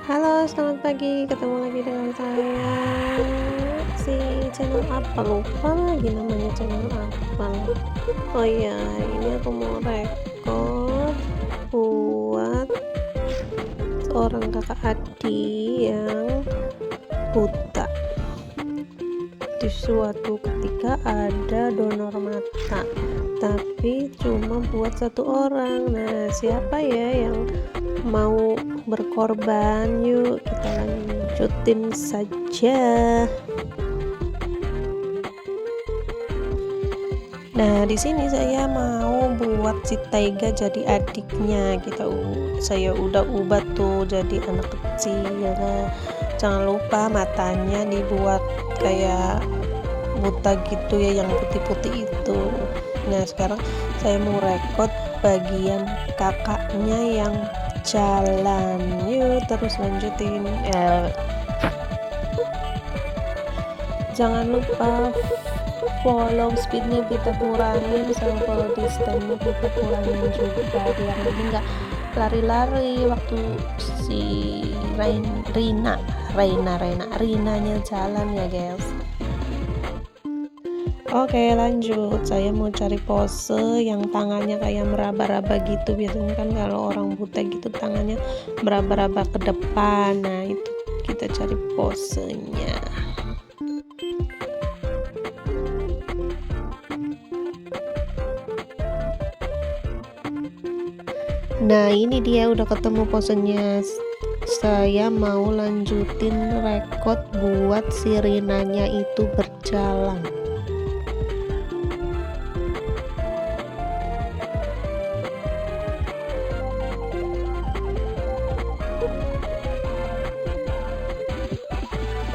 Halo, selamat pagi. Ketemu lagi dengan saya. Si channel apa? Lupa lagi namanya channel apa. Oh iya, ini aku mau record buat seorang kakak adik yang buta. Di suatu ketika ada donor mata, tapi cuma buat satu orang. Nah, siapa ya yang mau berkorban? Yuk kita lanjutin saja. Nah, di sini saya mau buat si Taiga jadi adiknya. Saya udah ubah tuh jadi anak kecil. Nah, jangan lupa matanya dibuat kayak buta gitu ya, yang putih-putih itu. Nah, sekarang saya mau record bagian kakaknya yang jalan. Yuk terus lanjutin. Jangan lupa follow speednya kita kurangin, sama follow distance kita kurangin juga, biar nanti nggak lari-lari waktu si Rinanya jalan ya guys. Oke, lanjut. Saya mau cari pose yang tangannya kayak meraba-raba gitu. Biasanya kan kalau orang buta gitu tangannya meraba-raba ke depan. Nah, itu kita cari posenya. Nah, ini dia udah ketemu posenya. Saya mau lanjutin record buat si Rinanya itu berjalan.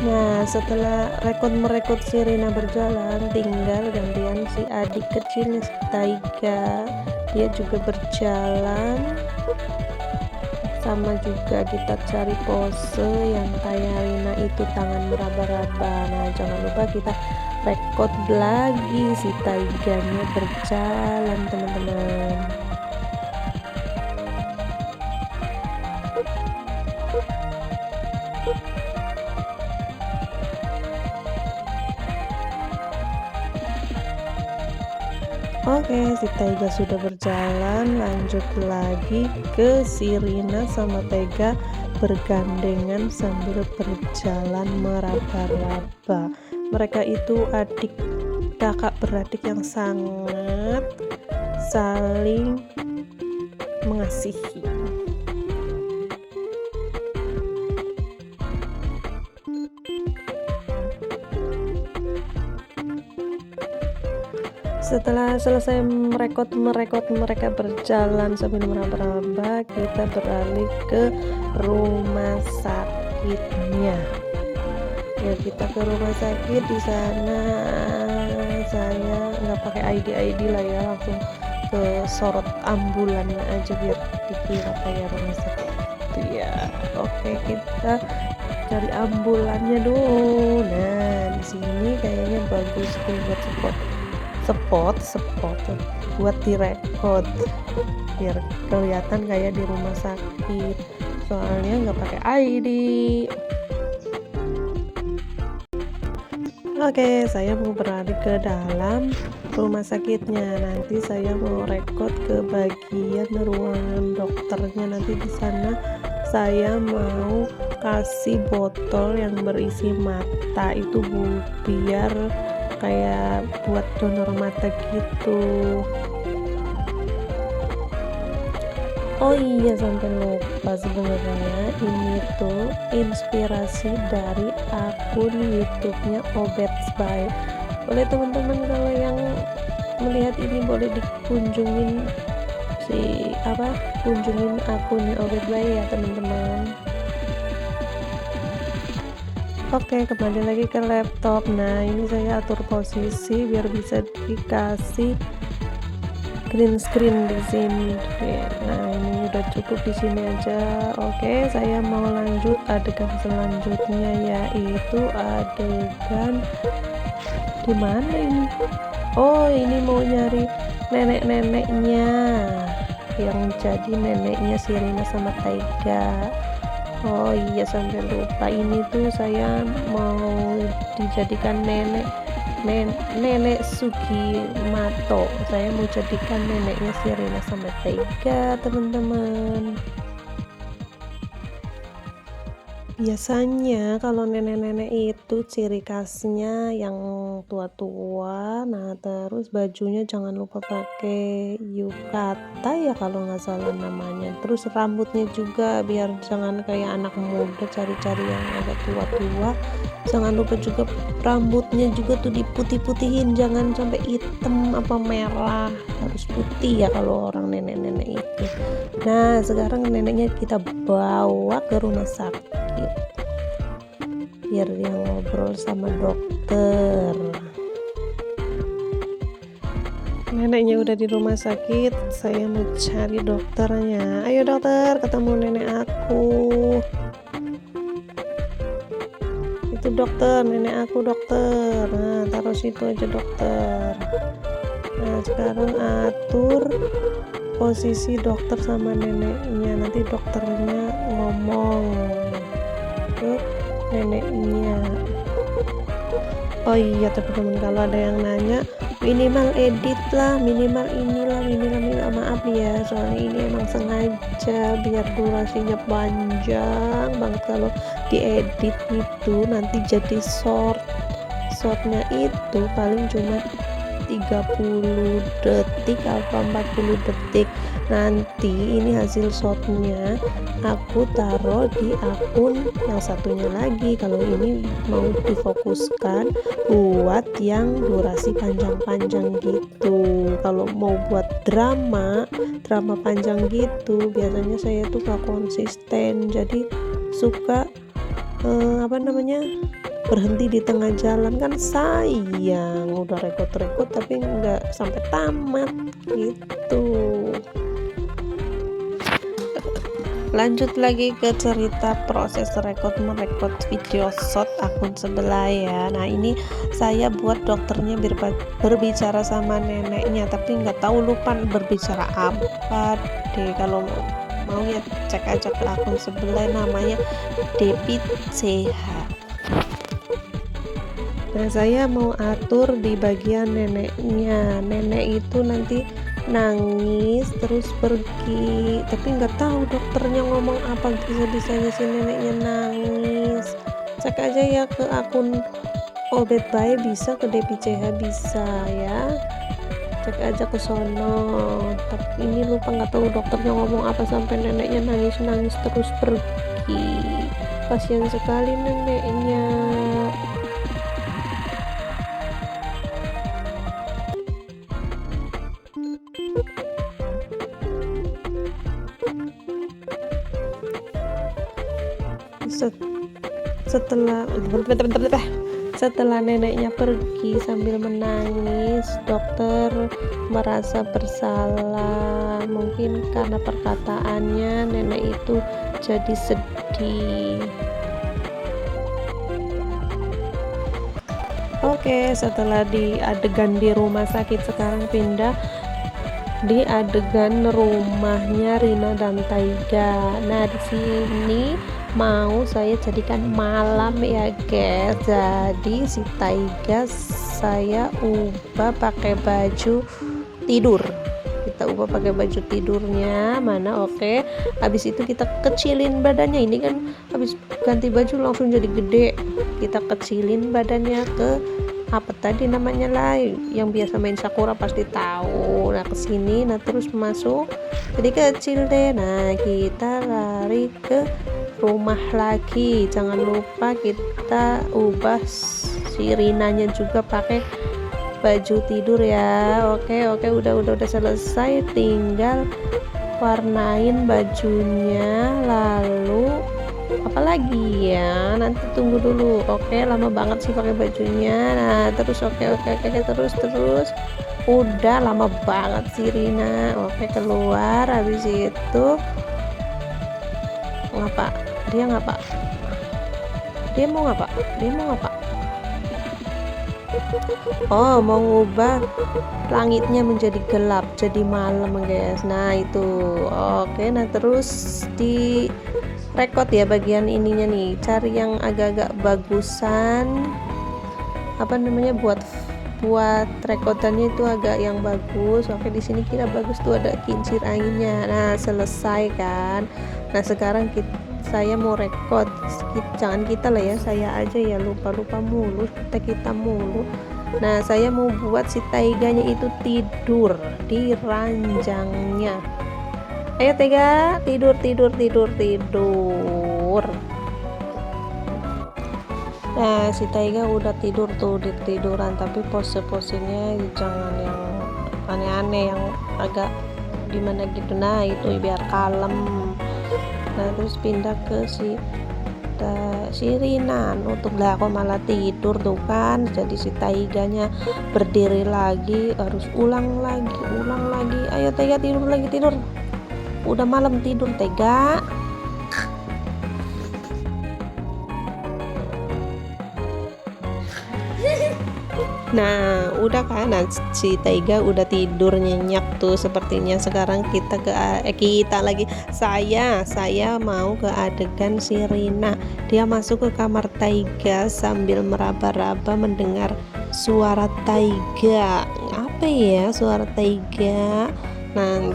Nah, setelah merekod si Rina berjalan, tinggal gantian si adik kecilnya si Taiga. Dia juga berjalan, sama juga kita cari pose yang kayak Rina itu, tangan meraba-raba. Nah, jangan lupa kita record lagi si Taiganya berjalan, teman-teman. Oke, si Taiga sudah berjalan, lanjut lagi ke si Rina sama Taiga bergandengan sambil berjalan meraba-raba. Mereka itu kakak beradik yang sangat saling mengasihi. Setelah selesai merekod mereka berjalan sambil meraba-raba, kita beralih ke rumah sakitnya. Ya, kita ke rumah sakit. Di sana saya nggak pakai ID lah ya, langsung ke sorot ambulannya aja biar dikira kayak rumah sakit itu ya. Oke, kita cari ambulannya dulu. Nah, di sini kayaknya bagus tuh buat spot buat direkod biar kelihatan kayak di rumah sakit, soalnya nggak pakai ID. Oke, saya mau beralih ke dalam rumah sakitnya. Nanti saya mau rekod ke bagian ruangan dokternya. Nanti di sana saya mau kasih botol yang berisi mata itu biar kayak buat donor mata gitu. Oh iya, sampai lupa, sebenarnya ini tuh inspirasi dari akun YouTube-nya Obets By. Boleh teman-teman kalau yang melihat ini boleh dikunjungin kunjungin akunnya Obets By ya teman-teman. Oke, kembali lagi ke laptop. Nah, ini saya atur posisi biar bisa dikasih green screen di sini. Nah, ini udah cukup di sini aja. Oke, saya mau lanjut adegan selanjutnya, yaitu adegan di mana ini? Oh, ini mau nyari nenek-neneknya yang jadi neneknya si Rina sama Taiga. Oh iya, sampai lupa, ini tuh saya mau dijadikan nenek Sugimato. Saya mau jadikan neneknya si Rina, sampai tega teman-teman. Biasanya kalau nenek-nenek itu ciri khasnya yang tua-tua, nah terus bajunya jangan lupa pakai yukata ya kalau nggak salah namanya. Terus rambutnya juga biar jangan kayak anak muda cari-cari yang agak tua-tua. Jangan lupa juga rambutnya juga tuh diputih-putihin, jangan sampai hitam apa merah, harus putih ya kalau orang nenek-nenek itu. Nah sekarang neneknya kita bawa ke rumah sakit biar dia ngobrol sama dokter. Neneknya udah di rumah sakit, saya mau cari dokternya. Ayo dokter, ketemu nenek aku. Itu dokter, nenek aku dokter. Nah taruh situ aja dokter. Nah sekarang atur posisi dokter sama neneknya, nanti dokternya ngomong ke neneknya. Oh iya teman-teman, kalau ada yang nanya minimal edit lah, minimal inilah, minimal maaf ya, soalnya ini emang sengaja biar durasinya panjang banget. Kalau diedit itu nanti jadi shortnya itu paling cuma 30 detik atau 40 detik. Nanti ini hasil shotnya aku taruh di akun yang satunya lagi, kalau ini mau difokuskan buat yang durasi panjang-panjang gitu. Kalau mau buat drama panjang gitu biasanya saya tuh gak konsisten, jadi suka berhenti di tengah jalan, kan sayang, udah rekod tapi nggak sampai tamat gitu. Lanjut lagi ke cerita proses merekod video shot akun sebelah ya. Nah ini saya buat dokternya berbicara sama neneknya, tapi nggak tahu lupa berbicara apa deh. Kalau mau ya cek aja ke akun sebelah, namanya Depi CH. Nah saya mau atur di bagian neneknya. Nenek itu nanti nangis terus pergi, tapi nggak tahu dokternya ngomong apa, bisa-bisanya si neneknya nangis. Cek aja ya ke akun Obet Bae, bisa ke DPCH bisa ya, cek aja ke sono. Tapi ini lupa, nggak tahu dokternya ngomong apa sampai neneknya nangis terus pergi. Kasihan sekali neneknya. Setelah neneknya pergi sambil menangis, dokter merasa bersalah. Mungkin karena perkataannya nenek itu jadi sedih. Oke, setelah di adegan di rumah sakit, sekarang pindah di adegan rumahnya Rina dan Taiga. Nah di sini mau saya jadikan malam ya guys. Jadi si Taiga saya ubah pakai baju tidur. Kita ubah pakai baju tidurnya mana. Oke, habis itu kita kecilin badannya. Ini kan habis ganti baju langsung jadi gede, kita kecilin badannya ke apa tadi namanya lah, yang biasa main Sakura pasti tahu. Nah kesini, nah terus masuk jadi kecil deh. Nah kita lari ke rumah lagi, jangan lupa kita ubah si Rinanya juga pakai baju tidur ya. Oke, udah selesai, tinggal warnain bajunya. Lalu apalagi ya, nanti tunggu dulu. Oke, lama banget sih pakai bajunya. Nah terus oke, terus udah lama banget sih Rina. Oke, keluar. Habis itu ngapa dia mau ngapa oh, mau ngubah langitnya menjadi gelap, jadi malam guys. Nah itu oke. Nah terus di rekod ya bagian ininya nih, cari yang agak-agak bagusan, apa namanya, buat rekodannya itu agak yang bagus. Oke, di sini kita bagus tuh ada kincir anginnya. Nah, selesai kan. Nah, sekarang saya mau rekod. Jangan kita lah ya, saya aja ya lupa mulu, kita mulu. Nah, saya mau buat si Taiganya itu tidur di ranjangnya. Ayo Taiga, tidur. Nah, si Taiga udah tidur tuh di tiduran, tapi pose-posenya jangan yang aneh-aneh, yang agak gimana gitu. Nah, itu biar kalem. Nah, terus pindah ke si Rina. Untuk lah kok malah tidur tuh kan. Jadi si Taiganya berdiri lagi, harus ulang lagi. Ayo Taiga, tidur. Udah malam, tidur Taiga. Nah, udah kan. Nah, si Taiga udah tidur nyenyak tuh sepertinya. Sekarang saya mau ke adegan si Rina. Dia masuk ke kamar Taiga sambil meraba-raba mendengar suara Taiga. Apa ya suara Taiga? Nah,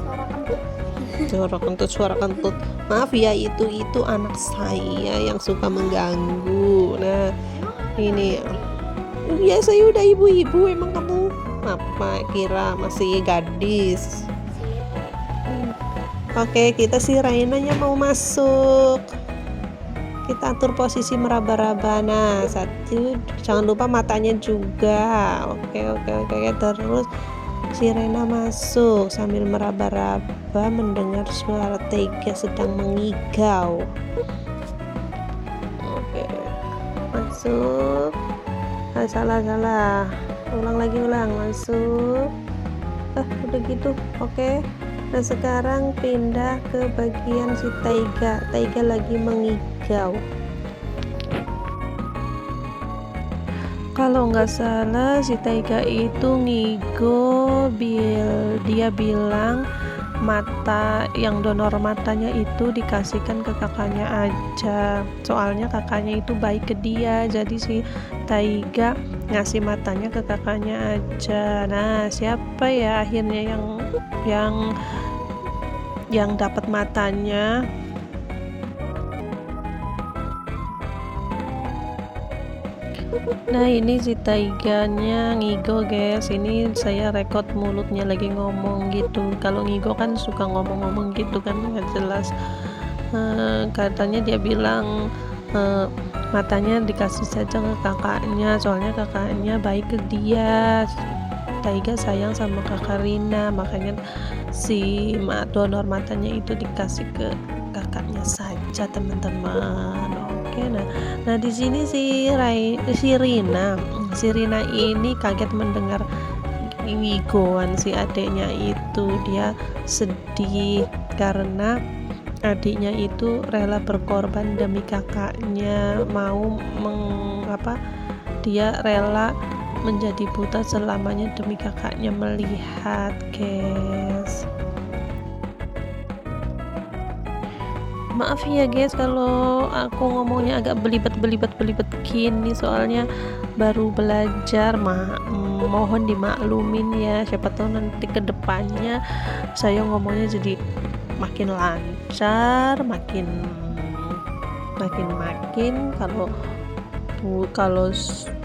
suara kentut. Maaf ya, itu anak saya yang suka mengganggu. Nah, ini ya, saya udah ibu-ibu, emang kamu apa kira masih gadis? Oke, kita si Rainanya mau masuk. Kita atur posisi meraba-raba. Nah, satu, jangan lupa matanya juga. Oke. Terus si Rena masuk sambil meraba-raba mendengar suara Taiga sedang mengigau. Oke, masuk. Salah, ulang masuk. Udah gitu. Oke. Nah, sekarang pindah ke bagian si Taiga lagi mengigau. Kalau nggak salah si Taiga itu ngigo, dia bilang mata yang donor matanya itu dikasihkan ke kakaknya aja, soalnya kakaknya itu baik ke dia, jadi si Taiga ngasih matanya ke kakaknya aja. Nah, siapa ya akhirnya yang dapat matanya? Nah, ini si Taiganya ngigo guys. Ini saya rekod mulutnya lagi ngomong gitu. Kalau ngigo kan suka ngomong-ngomong gitu kan, nggak jelas. Katanya dia bilang matanya dikasih saja ke kakaknya, soalnya kakaknya baik ke dia. Taiga sayang sama kakak Rina, makanya si donor matanya itu dikasih ke kakaknya saja, teman-teman. Oke, nah di sini si Rina ini kaget mendengar ngigoan si adiknya itu. Dia sedih karena adiknya itu rela berkorban demi kakaknya, dia rela menjadi buta selamanya demi kakaknya melihat, guys. Maaf ya guys kalau aku ngomongnya agak belibet gini, soalnya baru belajar. Mohon dimaklumin ya, siapa tahu nanti kedepannya saya ngomongnya jadi makin lancar, makin kalau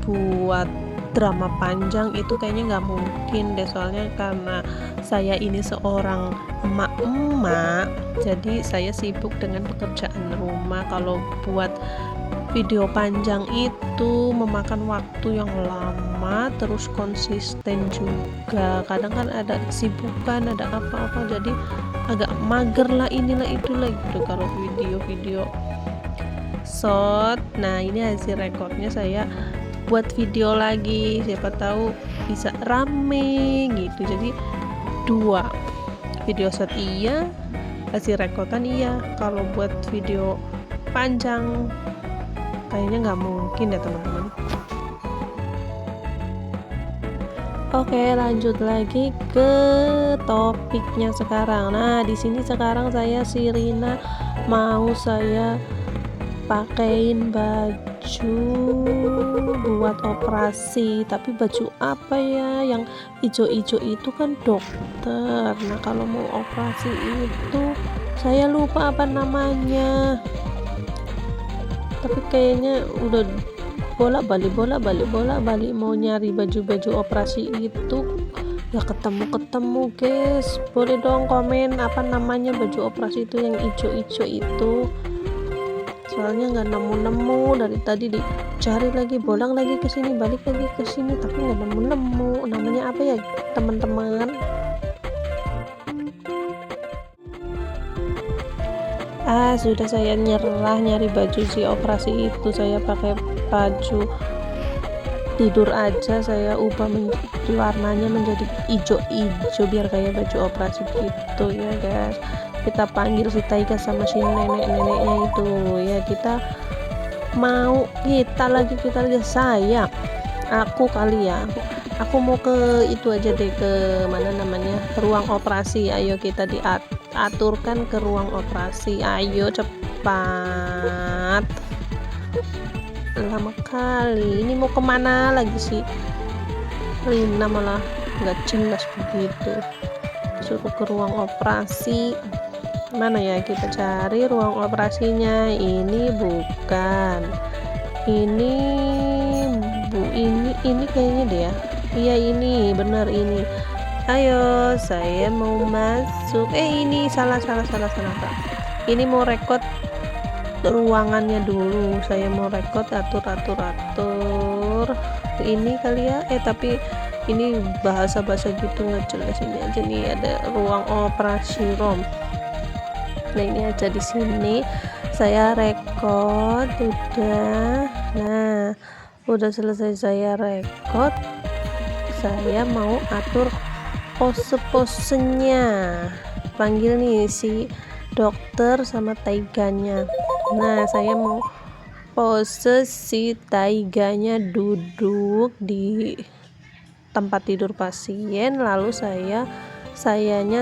buat drama panjang itu kayaknya nggak mungkin deh, soalnya karena saya ini seorang emak-emak, jadi saya sibuk dengan pekerjaan rumah. Kalau buat video panjang itu memakan waktu yang lama, terus konsisten juga. Kadang kan ada kesibukan, ada apa-apa, jadi agak mager lah, inilah itulah gitu kalau video short. Nah, ini hasil rekornya, saya buat video lagi, siapa tahu bisa rame gitu. Jadi 2 video short iya, hasil rekodan iya. Kalau buat video panjang kayaknya nggak mungkin ya teman-teman. Oke, lanjut lagi ke topiknya sekarang. Nah, di sini sekarang saya si Rina mau saya pakein baju buat operasi, tapi baju apa ya, yang ijo-ijo itu kan dokter. Nah kalau mau operasi itu saya lupa apa namanya, tapi kayaknya udah bolak-balik mau nyari baju-baju operasi itu ya ketemu guys. Boleh dong komen apa namanya baju operasi itu yang ijo-ijo itu, soalnya nggak nemu dari tadi dicari lagi, bolang lagi ke sini, balik lagi ke sini, tapi nggak nemu namanya apa ya teman-teman. Sudah saya nyerah nyari baju si operasi itu, saya pakai baju tidur aja, saya ubah warnanya menjadi ijo-ijo biar kayak baju operasi gitu ya guys. Kita panggil si Taiga sama si nenek-neneknya itu ya, kita lihat saya aku mau ke itu aja deh, ke mana namanya, ruang operasi. Ayo kita diaturkan ke ruang operasi, ayo cepat, lama kali ini. Mau kemana lagi sih Rina, malah nggak jelas begitu, suruh ke ruang operasi. Mana ya, kita cari ruang operasinya. Ini bukan, ini kayaknya deh ya. Iya ini bener ini. Ayo saya mau masuk. Ini salah Kak. Ini mau rekod ruangannya dulu, saya mau rekod atur ini kali ya. Tapi ini bahasa gitu nggak jelas. Ini aja nih, ada ruang operasi room. Nah ini aja di sini saya rekod udah. Nah udah selesai saya rekod, saya mau atur pose-posenya, panggil nih si dokter sama Taiganya. Nah saya mau pose si Taiganya duduk di tempat tidur pasien, lalu saya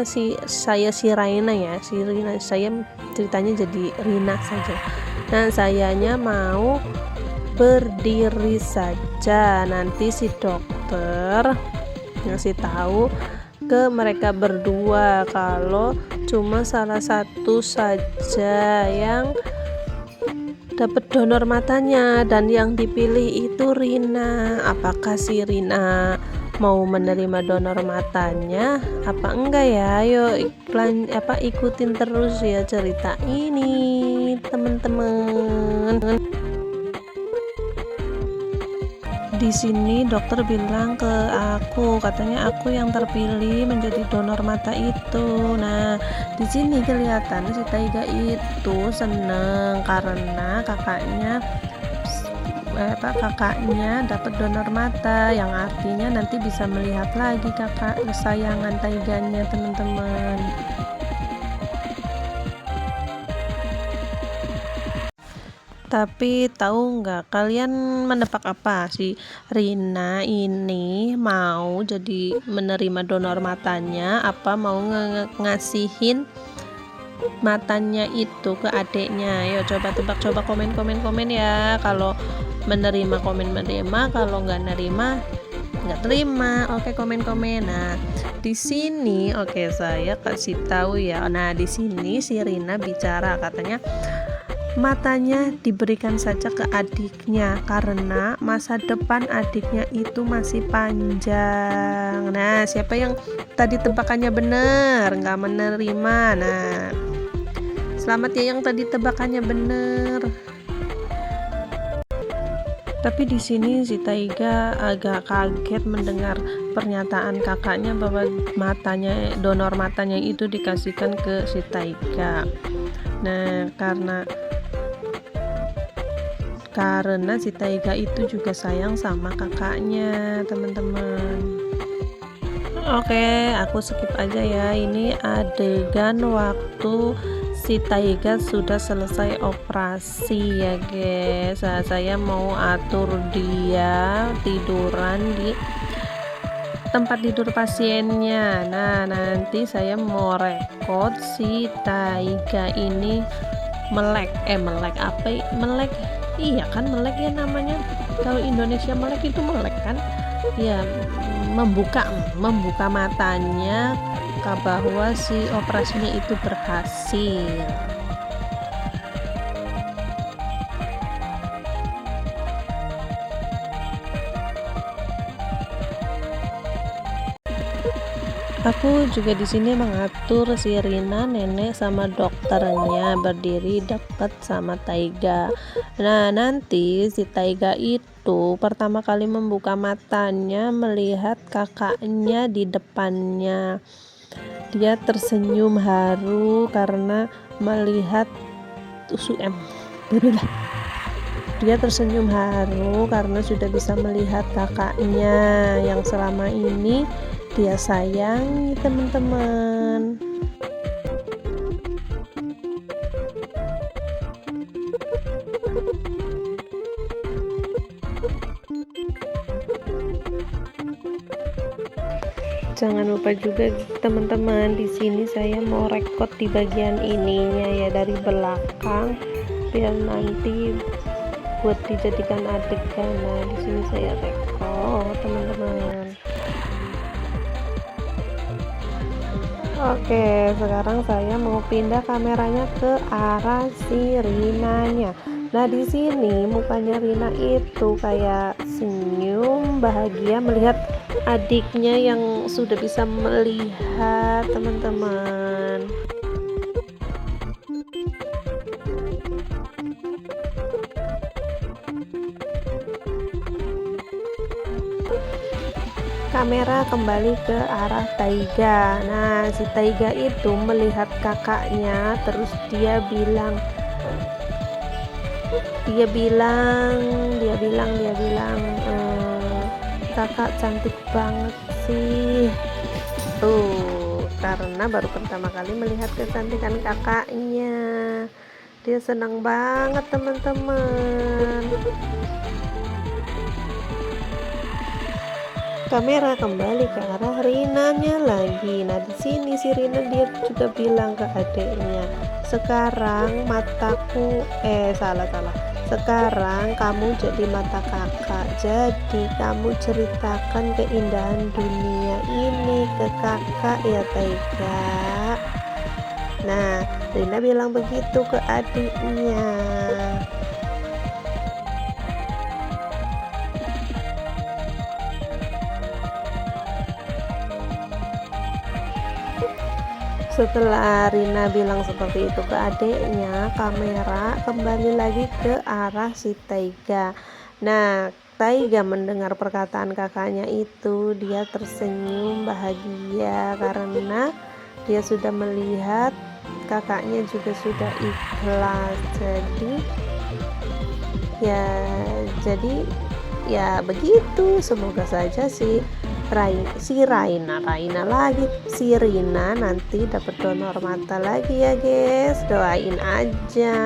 si Raina ya, si Rina, saya ceritanya jadi Rina saja. Nah sayanya mau berdiri saja, nanti si dokter ngasih tahu ke mereka berdua kalau cuma salah satu saja yang dapat donor matanya, dan yang dipilih itu Rina. Apakah si Rina mau menerima donor matanya apa enggak ya? Ayo ikutin terus ya cerita ini teman-teman. Di sini dokter bilang ke aku, katanya aku yang terpilih menjadi donor mata itu. Nah di sini kelihatan si Taiga itu seneng karena kakaknya dapat donor mata, yang artinya nanti bisa melihat lagi kakak kesayangan Taiganya teman-teman. Tapi tahu nggak kalian menebak apa, si Rina ini mau jadi menerima donor matanya apa mau ngasihin matanya itu ke adiknya? Ayo coba tebak, coba komen ya. Kalau menerima komen menerima, kalau nggak nerima nggak terima. Oke, komen. Nah di sini saya kasih tahu ya. Nah di sini si Rina bicara, katanya matanya diberikan saja ke adiknya karena masa depan adiknya itu masih panjang. Nah siapa yang tadi tebakannya bener nggak menerima? Nah selamat ya yang tadi tebakannya bener. Tapi di sini si Taiga agak kaget mendengar pernyataan kakaknya bahwa donor matanya itu dikasihkan ke si Taiga. Nah karena si Taiga itu juga sayang sama kakaknya teman-teman. Oke, aku skip aja ya. Ini adegan waktu si Taiga sudah selesai operasi ya guys. Saya mau atur dia tiduran di tempat tidur pasiennya. Nah nanti saya mau rekod si Taiga ini melek apa melek, iya kan melek ya namanya, kalau Indonesia melek itu melek kan ya, membuka matanya bahwa si operasinya itu berhasil. Aku juga di sini mengatur si Rina, nenek sama dokternya berdiri dekat sama Taiga. Nah, nanti si Taiga itu pertama kali membuka matanya melihat kakaknya di depannya. Dia tersenyum haru karena melihat dia tersenyum haru karena sudah bisa melihat kakaknya yang selama ini dia sayangi, teman-teman. Jangan lupa juga teman-teman, di sini saya mau rekod di bagian ininya ya, dari belakang biar nanti buat dijadikan adegan. Nah, di sini saya rekod teman-teman. Oke, sekarang saya mau pindah kameranya ke arah si Rinanya. Nah, di sini mukanya Rina itu kayak senyum bahagia melihat adiknya yang sudah bisa melihat, teman-teman. Kamera kembali ke arah Taiga. Nah, si Taiga itu melihat kakaknya, terus dia bilang kakak cantik banget sih. Tuh, karena baru pertama kali melihat kecantikan kakaknya. Dia senang banget, teman-teman. Kamera kembali ke arah Rinanya lagi. Nah, di sini si Rina dia juga bilang ke adiknya, sekarang mataku salah. Sekarang kamu jadi mata kakak. Jadi kamu ceritakan keindahan dunia ini ke kakak ya, Taiga. Nah, Rina bilang begitu ke adiknya. Setelah Rina bilang seperti itu ke adiknya, kamera kembali lagi ke arah si Taiga. Nah, Taiga mendengar perkataan kakaknya itu, dia tersenyum bahagia karena dia sudah melihat kakaknya juga sudah ikhlas. Jadi ya begitu, semoga saja si Rina nanti dapat donor mata lagi ya guys, doain aja.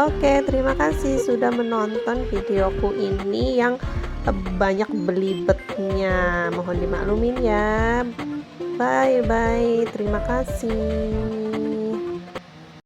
Oke, terima kasih sudah menonton videoku ini yang banyak belibetnya, mohon dimaklumin ya. Bye bye, terima kasih.